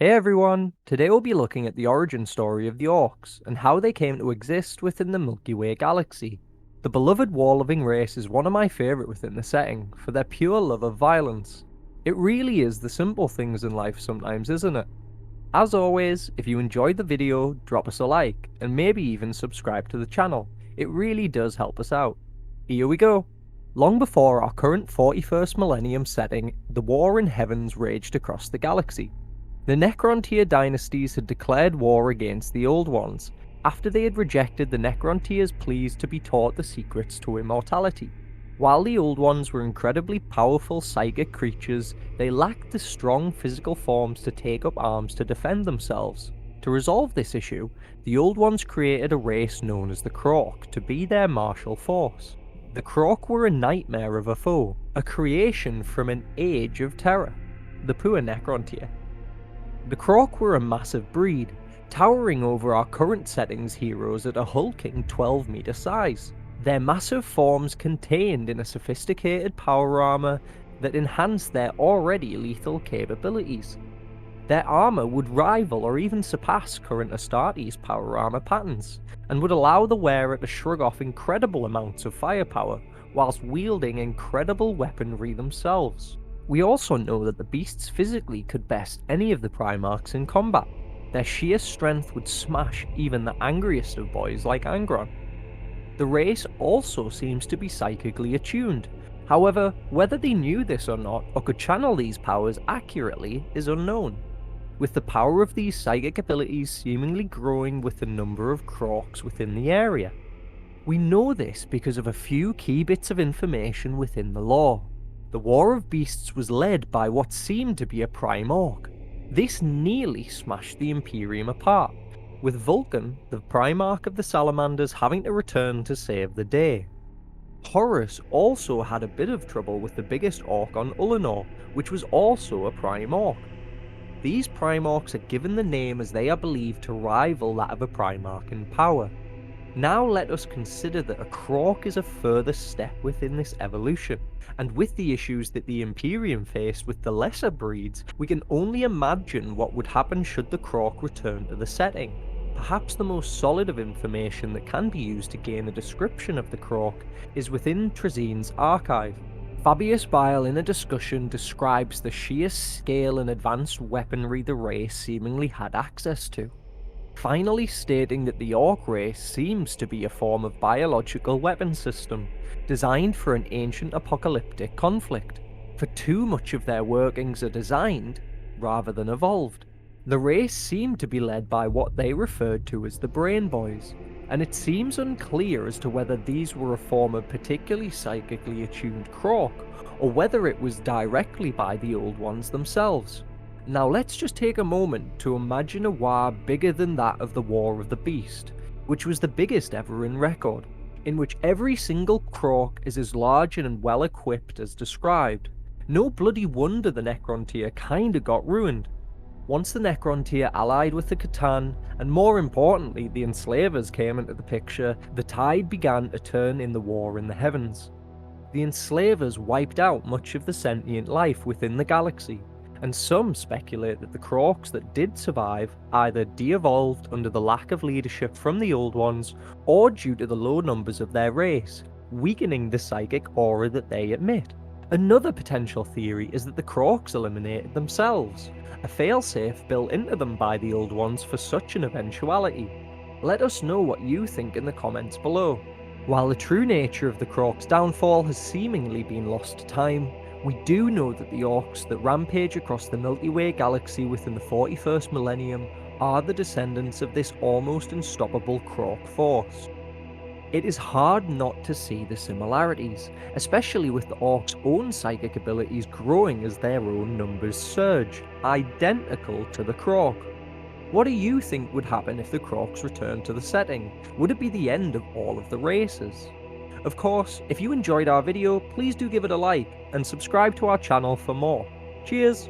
Hey everyone! Today we'll be looking at the origin story of the Orks and how they came to exist within the Milky Way galaxy. The beloved war-loving race is one of my favourite within the setting for their pure love of violence. It really is the simple things in life sometimes, isn't it? As always, if you enjoyed the video, drop us a like and maybe even subscribe to the channel. It really does help us out. Here we go! Long before our current 41st millennium setting, the war in heavens raged across the galaxy. The Necrontyr dynasties had declared war against the Old Ones, after they had rejected the Necrontyr's pleas to be taught the secrets to immortality. While the Old Ones were incredibly powerful psychic creatures, they lacked the strong physical forms to take up arms to defend themselves. To resolve this issue, the Old Ones created a race known as the Krork to be their martial force. The Krork were a nightmare of a foe, a creation from an age of terror, the poor Necrontyr. The Krork were a massive breed, towering over our current setting's heroes at a hulking 12-meter size. Their massive forms contained in a sophisticated power armor that enhanced their already lethal capabilities. Their armor would rival or even surpass current Astartes power armor patterns, and would allow the wearer to shrug off incredible amounts of firepower whilst wielding incredible weaponry themselves. We also know that the beasts physically could best any of the Primarchs in combat. Their sheer strength would smash even the angriest of boys like Angron. The race also seems to be psychically attuned. However, whether they knew this or not, or could channel these powers accurately, is unknown, with the power of these psychic abilities seemingly growing with the number of Krorks within the area. We know this because of a few key bits of information within the lore. The War of Beasts was led by what seemed to be a Prime Ork. This nearly smashed the Imperium apart, with Vulcan, the Primarch of the Salamanders, having to return to save the day. Horus also had a bit of trouble with the biggest Ork on Ullanor, which was also a Prime Ork. These Prime Orks are given the name as they are believed to rival that of a Primarch in power. Now let us consider that a Krork is a further step within this evolution, and with the issues that the Imperium faced with the lesser breeds, we can only imagine what would happen should the Krork return to the setting. Perhaps the most solid of information that can be used to gain a description of the Krork is within Trazine's archive. Fabius Bile in a discussion describes the sheer scale and advanced weaponry the race seemingly had access to, finally stating that the Ork race seems to be a form of biological weapon system, designed for an ancient apocalyptic conflict, for too much of their workings are designed, rather than evolved. The race seemed to be led by what they referred to as the Brain Boys, and it seems unclear as to whether these were a form of particularly psychically attuned Krork, or whether it was directly by the Old Ones themselves. Now let's just take a moment to imagine a war bigger than that of the War of the Beast, which was the biggest ever in record, in which every single Krork is as large and well equipped as described. No bloody wonder the Necrontyr kinda got ruined. Once the Necrontyr allied with the Catan, and more importantly the Enslavers came into the picture, the tide began to turn in the war in the heavens. The Enslavers wiped out much of the sentient life within the galaxy, and some speculate that the Krorks that did survive either de-evolved under the lack of leadership from the Old Ones, or due to the low numbers of their race, weakening the psychic aura that they emit. Another potential theory is that the Krorks eliminated themselves, a failsafe built into them by the Old Ones for such an eventuality. Let us know what you think in the comments below. While the true nature of the Krorks' downfall has seemingly been lost to time, we do know that the Orks that rampage across the Milky Way galaxy within the 41st millennium are the descendants of this almost unstoppable Krork force. It is hard not to see the similarities, especially with the Orks' own psychic abilities growing as their own numbers surge, identical to the Krork. What do you think would happen if the Krorks returned to the setting? Would it be the end of all of the races? Of course, if you enjoyed our video, please do give it a like, and subscribe to our channel for more. Cheers!